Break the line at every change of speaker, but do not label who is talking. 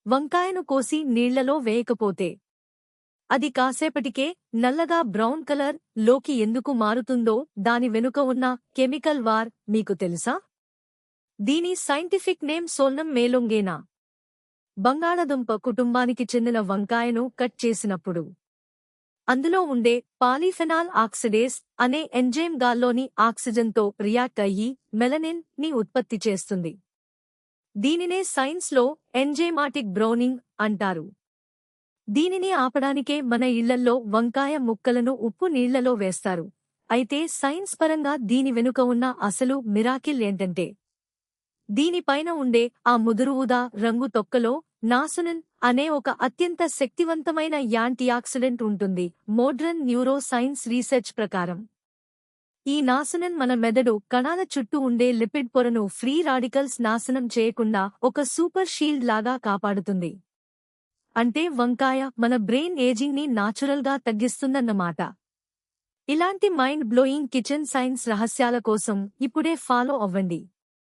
వంకాయను కోసి నీళ్లలో వేయకపోతే అది కాసేపటికే నల్లగా బ్రౌన్ కలర్ లోకి ఎందుకు మారుతుందో దాని వెనుక ఉన్న కెమికల్ వార్ మీకు తెలుసా? దీని సైంటిఫిక్ నేమ్ సోల్నం మేలొంగేనా. బంగాళదుంప కుటుంబానికి చెందిన వంకాయను కట్ చేసినప్పుడు అందులో ఉండే పాలీఫెనాల్ ఆక్సిడేస్ అనే ఎంజైమ్ గాల్లోని ఆక్సిజన్తో రియాక్ట్ అయ్యి మెలనిన్ ని ఉత్పత్తి చేస్తుంది. దీనినే సైన్స్లో ఎంజైమాటిక్ బ్రౌనింగ్ అంటారు. దీనిని ఆపడానికే మన ఇళ్లల్లో వంకాయ ముక్కలను ఉప్పు నీళ్లలో వేస్తారు. అయితే సైన్స్ పరంగా దీని వెనుక ఉన్న అసలు మిరాకిల్ ఏంటంటే దీనిపైన ఉండే ఆ ముదురు ఊదా రంగు తొక్కలో నాసునిన్ అనే ఒక అత్యంత శక్తివంతమైన యాంటీఆక్సిడెంట్ ఉంటుంది. మోడ్రన్ న్యూరో సైన్స్ రీసెర్చ్ ప్రకారం ఈ నాసునిన్ మన మెదడు కణాల చుట్టూ ఉండే లిపిడ్ పొరను ఫ్రీ రాడికల్స్ నాశనం చేయకుండా ఒక సూపర్ షీల్డ్ లాగా కాపాడుతుంది. అంటే వంకాయ మన బ్రెయిన్ ఏజింగ్ ని నాచురల్ గా తగ్గిస్తుందన్నమాట. ఇలాంటి మైండ్ బ్లోయింగ్ కిచెన్ సైన్స్ రహస్యాల కోసం ఇప్పుడే ఫాలో అవ్వండి.